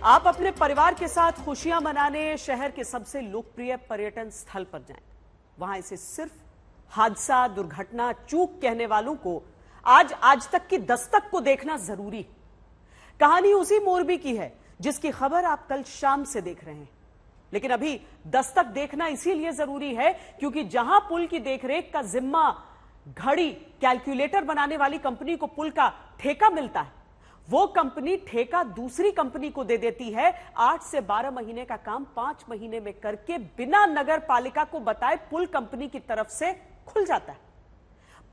आप अपने परिवार के साथ खुशियां मनाने शहर के सबसे लोकप्रिय पर्यटन स्थल पर जाएं। वहां इसे सिर्फ हादसा, दुर्घटना, चूक कहने वालों को आज तक की दस्तक को देखना जरूरी है। कहानी उसी मोरबी की है जिसकी खबर आप कल शाम से देख रहे हैं। लेकिन अभी दस्तक देखना इसीलिए जरूरी है क्योंकि जहां पुल की देखरेख का जिम्मा घड़ी, कैलकुलेटर बनाने वाली कंपनी को पुल का ठेका मिलता है, वो कंपनी ठेका दूसरी कंपनी को दे देती है। 8 से 12 महीने का काम 5 महीने में करके बिना नगर पालिका को बताए पुल कंपनी की तरफ से खुल जाता है।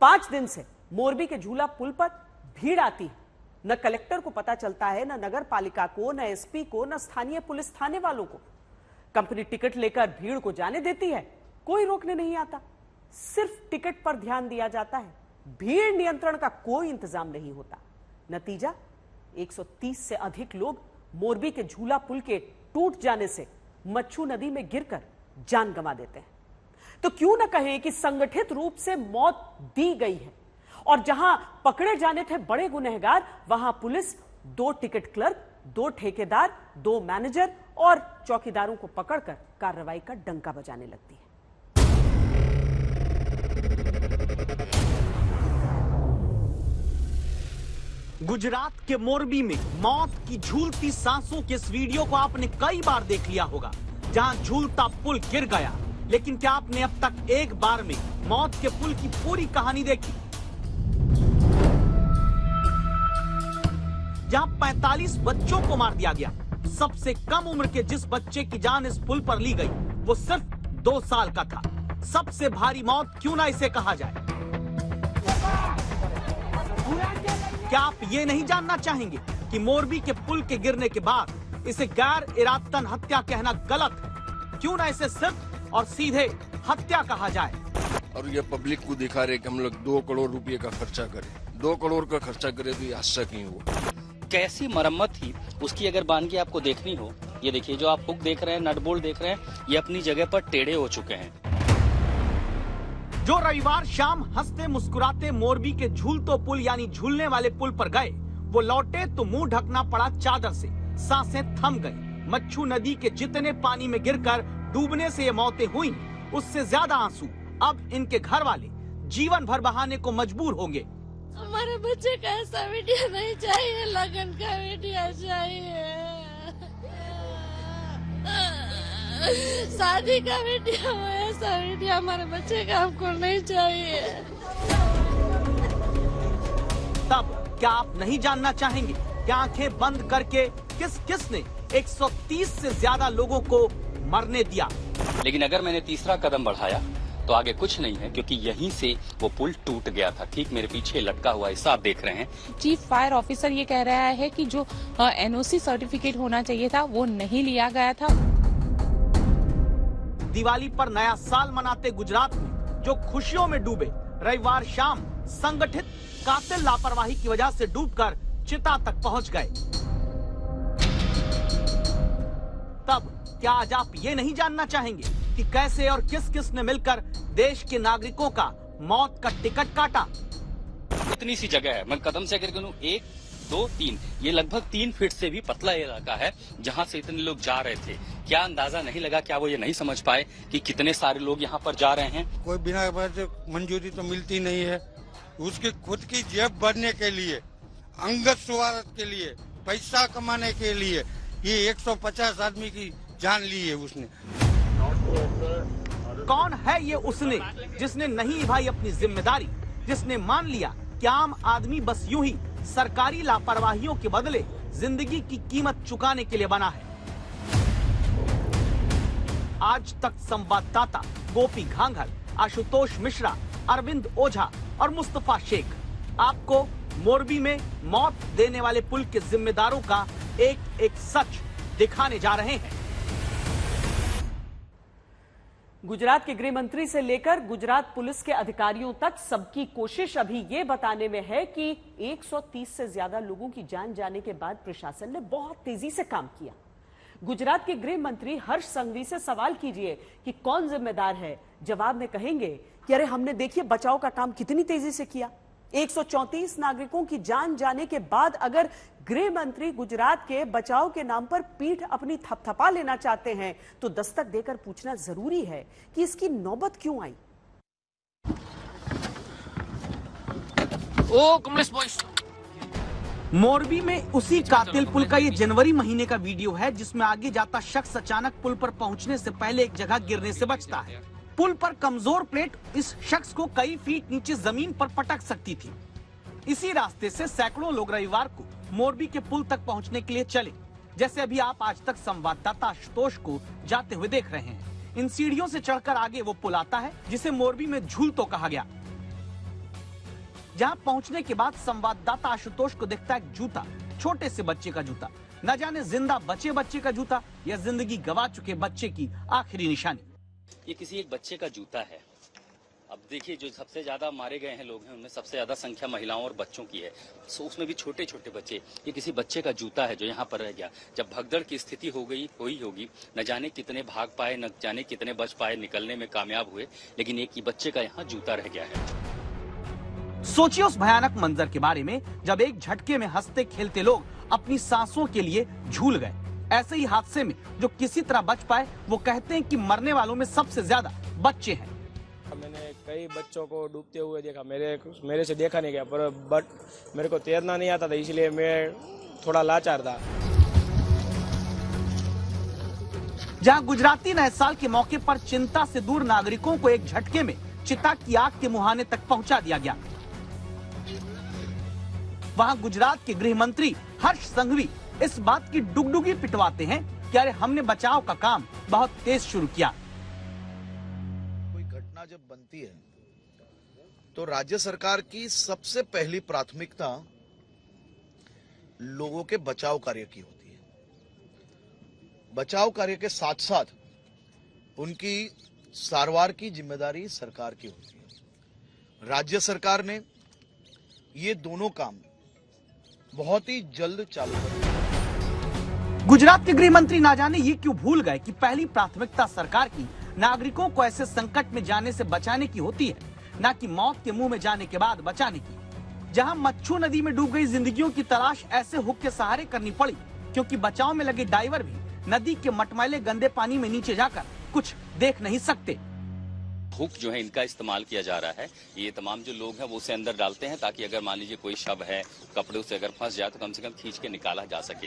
5 दिन से मोरबी के झूला पुल पर भीड़ आती है। न कलेक्टर को पता चलता है, न नगर पालिका को, न एसपी को, न स्थानीय पुलिस थाने वालों को। कंपनी टिकट लेकर भीड़ को जाने देती है, कोई रोकने नहीं आता। सिर्फ टिकट पर ध्यान दिया जाता है, भीड़ नियंत्रण का कोई इंतजाम नहीं होता। नतीजा 130 से अधिक लोग मोरबी के झूला पुल के टूट जाने से मच्छू नदी में गिरकर जान गंवा देते हैं। तो क्यों न कहें कि संगठित रूप से मौत दी गई है और जहां पकड़े जाने थे बड़े गुनहगार, वहां पुलिस 2 टिकट क्लर्क, 2 ठेकेदार, 2 मैनेजर और चौकीदारों को पकड़कर कार्रवाई का डंका बजाने लगती है। गुजरात के मोरबी में मौत की झूलती सांसों के इस वीडियो को आपने कई बार देख लिया होगा, जहां झूलता पुल गिर गया। लेकिन क्या आपने अब तक एक बार में मौत के पुल की पूरी कहानी देखी? जहां 45 बच्चों को मार दिया गया। सबसे कम उम्र के जिस बच्चे की जान इस पुल पर ली गई वो सिर्फ 2 साल का था। सबसे भारी मौत क्यों ना इसे कहा जाए। क्या आप ये नहीं जानना चाहेंगे कि मोरबी के पुल के गिरने के बाद इसे गैर इरादतन हत्या कहना गलत है? क्यों ना इसे सिर्फ और सीधे हत्या कहा जाए। और ये पब्लिक को दिखा रहे कि हम लोग 2 करोड़ रुपए का खर्चा करें। 2 करोड़ का खर्चा करे तो ये हादसा क्यों हुआ? कैसी मरम्मत थी उसकी अगर बानगी आपको देखनी हो, ये देखिए जो आप हुक देख रहे हैं, नट बोल्ट देख रहे हैं, ये अपनी जगह पर टेढ़े हो चुके हैं। जो रविवार शाम हंसते मुस्कुराते मोरबी के झूलतो पुल यानी झूलने वाले पुल पर गए, वो लौटे तो मुंह ढकना पड़ा चादर से, सांसें थम गई। मच्छू नदी के जितने पानी में गिरकर डूबने से ये मौतें हुई, उससे ज्यादा आंसू अब इनके घर वाले जीवन भर बहाने को मजबूर होंगे। हमारे बच्चे का ऐसा वीडियो नहीं चाहिए, लगन का वीडियो चाहिए, शादी का वीडियो, ऐसा वीडियो हमारे बच्चे का हमको नहीं चाहिए। तब क्या आप नहीं जानना चाहेंगे कि आंखें बंद करके किस किस ने 130 से ज्यादा लोगों को मरने दिया? लेकिन अगर मैंने तीसरा कदम बढ़ाया तो आगे कुछ नहीं है, क्योंकि यहीं से वो पुल टूट गया था। ठीक मेरे पीछे लटका हुआ हिस्सा आप देख रहे हैं। चीफ फायर ऑफिसर ये कह रहा है कि जो एनओसी सर्टिफिकेट होना चाहिए था वो नहीं लिया गया था। दिवाली पर नया साल मनाते गुजरात में जो खुशियों में डूबे, रविवार शाम संगठित कातिल लापरवाही की वजह से डूबकर चिता तक पहुंच गए। तब क्या आज आप ये नहीं जानना चाहेंगे कि कैसे और किस किस ने मिलकर देश के नागरिकों का मौत का टिकट काटा? इतनी सी जगह है, मैं कदम से अगर गिनूं 1, 2, 3, ये लगभग 3 फीट से भी पतला इलाका है जहां से इतने लोग जा रहे थे। क्या अंदाजा नहीं लगा? क्या वो ये नहीं समझ पाए कि कितने सारे लोग यहाँ पर जा रहे हैं? कोई बिना मंजूरी तो मिलती नहीं है। उसकी खुद की जेब भरने के लिए, अंगत स्वार्थ के लिए, पैसा कमाने के लिए ये 150 आदमी की जान ली है उसने। कौन है ये उसने जिसने नहीं निभाई अपनी जिम्मेदारी, जिसने मान लिया कि आम आदमी बस यूं ही सरकारी लापरवाहियों के बदले जिंदगी की कीमत चुकाने के लिए बना है? आज तक संवाददाता गोपी घांघर, आशुतोष मिश्रा, अरविंद ओझा और मुस्तफा शेख आपको मोरबी में मौत देने वाले पुल के जिम्मेदारों का एक एक सच दिखाने जा रहे हैं। गुजरात के गृह मंत्री से लेकर गुजरात पुलिस के अधिकारियों तक सबकी कोशिश अभी ये बताने में है कि 130 से ज्यादा लोगों की जान जाने के बाद प्रशासन ने बहुत तेजी से काम किया। गुजरात के गृह मंत्री हर्ष संघवी से सवाल कीजिए कि कौन जिम्मेदार है, जवाब में कहेंगे कि अरे हमने देखिए बचाव का काम कितनी तेजी से किया। 134 नागरिकों की जान जाने के बाद अगर गृह मंत्री गुजरात के बचाव के नाम पर पीठ अपनी थपथपा लेना चाहते हैं तो दस्तक देकर पूछना जरूरी है कि इसकी नौबत क्यों आई। ओ कमलेश बॉयज, मोरबी में उसी कातिल पुल का ये जनवरी महीने का वीडियो है जिसमें आगे जाता शख्स अचानक पुल पर पहुंचने से पहले एक जगह गिरने से बचता है। पुल पर कमजोर प्लेट इस शख्स को कई फीट नीचे जमीन पर पटक सकती थी। इसी रास्ते से सैकड़ों लोग रविवार को मोरबी के पुल तक पहुंचने के लिए चले, जैसे अभी आप आज तक संवाददाता आशुतोष को जाते हुए देख रहे हैं। इन सीढ़ियों से चढ़कर आगे वो पुल आता है जिसे मोरबी में झूल तो कहा गया। जहां पहुंचने के बाद संवाददाता आशुतोष को दिखता है जूता, छोटे से बच्चे का जूता, न जाने जिंदा बचे बच्चे का जूता या जिंदगी गवा चुके बच्चे की आखिरी निशानी। ये किसी एक बच्चे का जूता है। अब देखिए, जो सबसे ज्यादा मारे गए हैं लोग हैं उनमें सबसे ज्यादा संख्या महिलाओं और बच्चों की है, सो उसमें भी छोटे छोटे बच्चे। ये किसी बच्चे का जूता है जो यहाँ पर रह गया। जब भगदड़ की स्थिति हुई होगी, न जाने कितने भाग पाए, न जाने कितने बच पाए, निकलने में कामयाब हुए, लेकिन एक ही बच्चे का यहाँ जूता रह गया है। सोचिए उस भयानक मंजर के बारे में जब एक झटके में हंसते खेलते लोग अपनी सांसों के लिए झूल गए। ऐसे ही हादसे में जो किसी तरह बच पाए वो कहते हैं कि मरने वालों में सबसे ज्यादा बच्चे हैं। मैंने कई बच्चों को डूबते हुए देखा, मेरे से देखा नहीं गया, पर बट मेरे को तैरना नहीं आता था, इसलिए मैं थोड़ा लाचार था। जहां गुजराती नए साल के मौके पर चिंता से दूर नागरिकों को एक झटके में चिता की आग के मुहाने तक पहुंचा दिया गया, वहां गुजरात के गृह मंत्री हर्ष संघवी इस बात की डुगडुगी पिटवाते हैं कि अरे हमने बचाव का काम बहुत तेज शुरू किया। कोई घटना जब बनती है तो राज्य सरकार की सबसे पहली प्राथमिकता लोगों के बचाव कार्य की होती है। बचाव कार्य के साथ साथ उनकी सारवार की जिम्मेदारी सरकार की होती है। राज्य सरकार ने ये दोनों काम बहुत ही जल्द चालू कर। गुजरात के गृह मंत्री ना जाने ये क्यों भूल गए कि पहली प्राथमिकता सरकार की नागरिकों को ऐसे संकट में जाने से बचाने की होती है, न कि मौत के मुंह में जाने के बाद बचाने की। जहां मच्छू नदी में डूब गई जिंदगियों की तलाश ऐसे हुक के सहारे करनी पड़ी क्योंकि बचाव में लगे डाइवर भी नदी के मटमैले गंदे पानी में नीचे जाकर कुछ देख नहीं सकते। हुक जो है इनका इस्तेमाल किया जा रहा है। ये तमाम जो लोग हैं वो उसे अंदर डालते हैं ताकि अगर मान लीजिए कोई शव है, कपड़े से अगर फंस जाए तो कम से कम खींच के निकाला जा सके।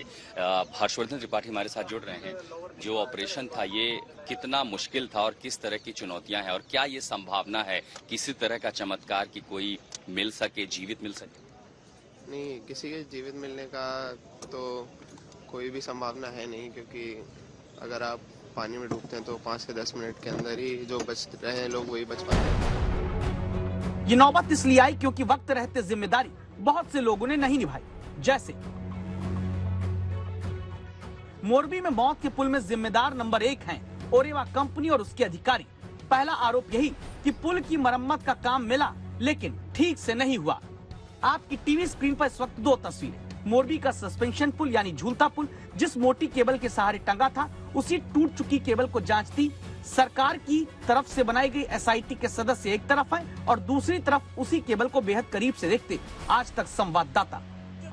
हर्षवर्धन त्रिपाठी हमारे साथ जुड़ रहे हैं। जो ऑपरेशन था ये कितना मुश्किल था और किस तरह की चुनौतियां हैं, और क्या ये संभावना है किसी तरह का चमत्कार की कोई मिल सके, जीवित मिल सके? नहीं, किसी के जीवित मिलने का तो कोई भी संभावना है नहीं, क्योंकि अगर आप पानी में डूबते हैं तो 5 से 10 मिनट के अंदर ही जो बच रहे हैं लोग वही बच पाते हैं। ये नौबत इसलिए आई क्योंकि वक्त रहते जिम्मेदारी बहुत से लोगों ने नहीं निभाई। जैसे मोरबी में मौत के पुल में जिम्मेदार नंबर 1 हैं ओरेवा कंपनी और उसके अधिकारी। पहला आरोप यही कि पुल की मरम्मत का काम मिला लेकिन ठीक से नहीं हुआ। आपकी टीवी स्क्रीन पर इस वक्त 2 तस्वीरें। मोरबी का सस्पेंशन पुल यानी झूलता पुल जिस मोटी केबल के सहारे टंगा था, उसी टूट चुकी केबल को जांचती सरकार की तरफ से बनाई गई एसआईटी के सदस्य एक तरफ हैं और दूसरी तरफ उसी केबल को बेहद करीब से देखते आज तक संवाददाता।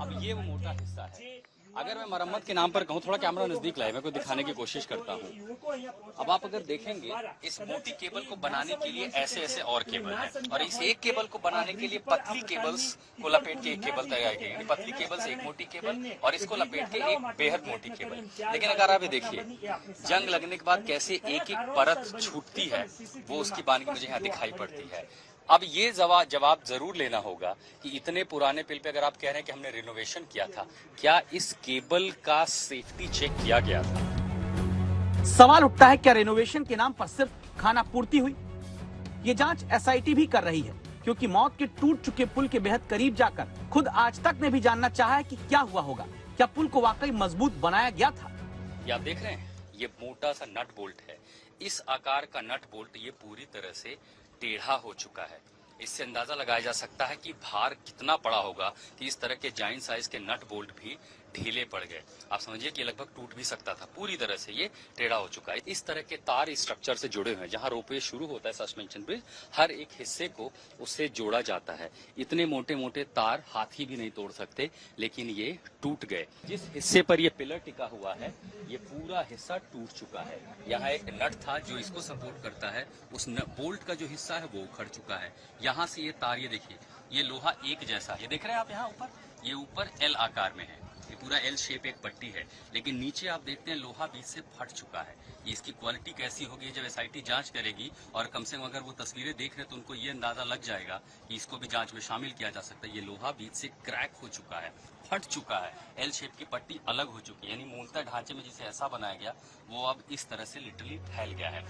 अब ये वो मोटा हिस्सा है। अगर मैं मरम्मत के नाम पर कहूँ, थोड़ा कैमरा नजदीक लाए, मैं को दिखाने की कोशिश करता हूँ। अब आप अगर देखेंगे इस मोटी केबल को बनाने के लिए ऐसे ऐसे और केबल है, और इस एक केबल को बनाने के लिए पतली केबल्स को लपेट के एक केबल तैयार की गई। पतली केबल से एक मोटी केबल और इसको लपेट के एक बेहद मोटी केबल। लेकिन अगर आप देखिए जंग लगने के बाद कैसे एक एक परत छूटती है, वो उसकी बानगी मुझे यहाँ दिखाई पड़ती है। अब ये जवाब जरूर लेना होगा कि इतने पुराने पुल पे अगर आप कह रहे हैं कि हमने रिनोवेशन किया था, क्या इस केबल का सेफ्टी चेक किया गया था? सवाल उठता है, क्या रिनोवेशन के नाम पर सिर्फ खाना पूर्ति हुई? ये जांच एसआईटी भी कर रही है क्योंकि मौत के टूट चुके पुल के बेहद करीब जाकर खुद आज तक ने भी जानना चाहा है कि क्या हुआ होगा। क्या पुल को वाकई मजबूत बनाया गया था? ये आप देख रहे हैं, ये मोटा सा नट बोल्ट है। इस आकार का नट बोल्ट ये पूरी तरह से टेढ़ा हो चुका है। इससे अंदाजा लगाया जा सकता है कि भार कितना पड़ा होगा कि इस तरह के जाइंट साइज के नट बोल्ट भी ढीले पड़ गए। आप समझिए कि लगभग टूट भी सकता था, पूरी तरह से ये टेढ़ा हो चुका है। इस तरह के तार इस स्ट्रक्चर से जुड़े हुए हैं। जहां रोपवे शुरू होता है सस्पेंशन ब्रिज, हर एक हिस्से को उससे जोड़ा जाता है। इतने मोटे मोटे तार हाथी भी नहीं तोड़ सकते, लेकिन ये टूट गए। जिस हिस्से पर ये पिलर टिका हुआ है, ये पूरा हिस्सा टूट चुका है। यहाँ एक नट था जो इसको सपोर्ट करता है, उस बोल्ट का जो हिस्सा है वो उखड़ चुका है। यहाँ से ये तार, ये देखिए, ये लोहा एक जैसा, ये देख रहे हैं आप यहाँ ऊपर, ये ऊपर एल आकार में है, ये पूरा एल शेप एक पट्टी है, लेकिन नीचे आप देखते हैं लोहा बीच से फट चुका है। ये इसकी क्वालिटी कैसी होगी जब एसआईटी जांच करेगी, और कम से कम अगर वो तस्वीरें देख रहे हैं तो उनको ये अंदाजा लग जाएगा कि इसको भी जांच में शामिल किया जा सकता है। ये लोहा बीच से क्रैक हो चुका है, फट चुका है, एल शेप की पट्टी अलग हो चुकी है, यानी मूलतः ढांचे में जिसे ऐसा बनाया गया वो अब इस तरह से लिटरली फैल गया है।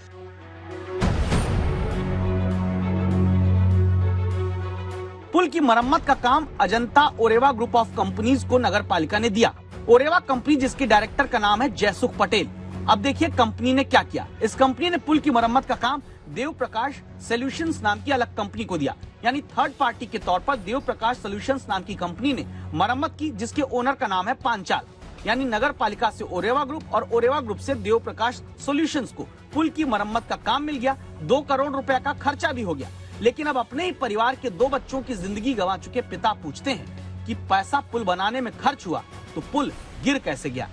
पुल की मरम्मत का काम Ajanta Oreva group of companies को नगर पालिका ने दिया। ओरेवा कंपनी, जिसके डायरेक्टर का नाम है जयसुख पटेल। अब देखिए कंपनी ने क्या किया। इस कंपनी ने पुल की मरम्मत का काम देव प्रकाश सॉल्यूशंस नाम की अलग कंपनी को दिया, यानी थर्ड पार्टी के तौर पर देव प्रकाश सॉल्यूशंस नाम की कंपनी ने मरम्मत की, जिसके ओनर का नाम है पांचाल। यानी नगर पालिका से ओरेवा ग्रुप और ओरेवा ग्रुप से देव प्रकाश सॉल्यूशंस को पुल की मरम्मत का काम मिल गया। 2 करोड़ रुपए का खर्चा भी हो गया। लेकिन अब अपने ही परिवार के 2 बच्चों की जिंदगी गंवा चुके पिता पूछते हैं कि पैसा पुल बनाने में खर्च हुआ तो पुल गिर कैसे गया।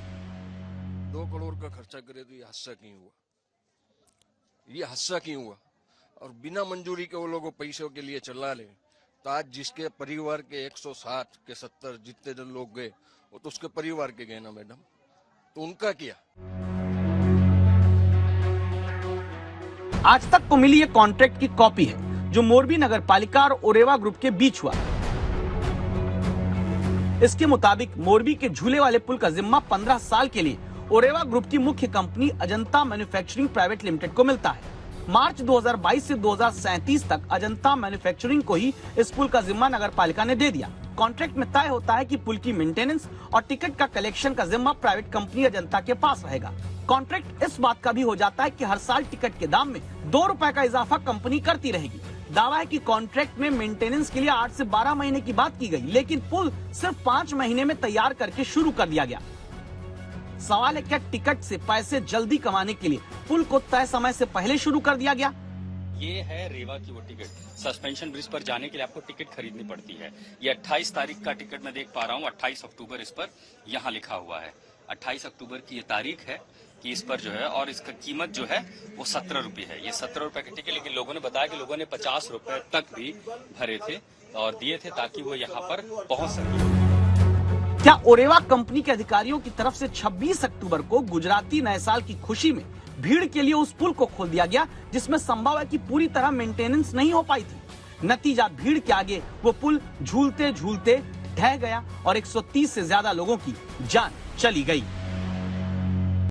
2 करोड़ का खर्चा करे तो ये हादसा क्यों हुआ? ये हादसा क्यों हुआ? और बिना मंजूरी के वो लोग पैसों के लिए चला ले, तो आज जिसके परिवार के 160 के 70 जितने जन लोग गए, वो तो उसके परिवार के गए ना मैडम, तो उनका क्या? आज तक को मिली ये कॉन्ट्रैक्ट की कॉपी है जो मोरबी नगर पालिका और ओरेवा ग्रुप के बीच हुआ। इसके मुताबिक मोरबी के झूले वाले पुल का जिम्मा 15 साल के लिए ओरेवा ग्रुप की मुख्य company Ajanta manufacturing private limited को मिलता है। मार्च 2022 से 2037 तक अजंता मैन्युफैक्चरिंग को ही इस पुल का जिम्मा नगर पालिका ने दे दिया। कॉन्ट्रैक्ट में तय होता है कि पुल की मेंटेनेंस और टिकट का कलेक्शन का जिम्मा प्राइवेट कंपनी अजंता के पास रहेगा। कॉन्ट्रैक्ट इस बात का भी हो जाता है कि हर साल टिकट के दाम में 2 रुपए का इजाफा कंपनी करती रहेगी। दावा है कि कॉन्ट्रैक्ट में मेंटेनेंस के लिए 8 से 12 महीने की बात की गई, लेकिन पुल सिर्फ 5 महीने में तैयार करके शुरू कर दिया गया। सवाल है, क्या टिकट से पैसे जल्दी कमाने के लिए पुल को तय समय से पहले शुरू कर दिया गया? ये है रेवा की वो टिकट। सस्पेंशन ब्रिज पर जाने के लिए आपको टिकट खरीदनी पड़ती है। ये 28 तारीख का टिकट मैं देख पा रहा हूँ, 28 अक्टूबर इस पर यहाँ लिखा हुआ है। 28 अक्टूबर की ये तारीख है कि इस पर जो है, और इसका कीमत जो है वो 17 रुपये है। ये 17 रुपए का टिकट, लेकिन लोगों ने बताया कि लोगों ने 50 रुपए तक भी भरे थे और दिए थे ताकि वो यहाँ पर पहुँच सके। क्या ओरेवा कंपनी के अधिकारियों की तरफ से 26 अक्टूबर को गुजराती नए साल की खुशी में भीड़ के लिए उस पुल को खोल दिया गया, जिसमें संभव है कि पूरी तरह मेंटेनेंस नहीं हो पाई थी। नतीजा, भीड़ के आगे वो पुल झूलते झूलते ढह गया और 130 से ज्यादा लोगों की जान चली गई।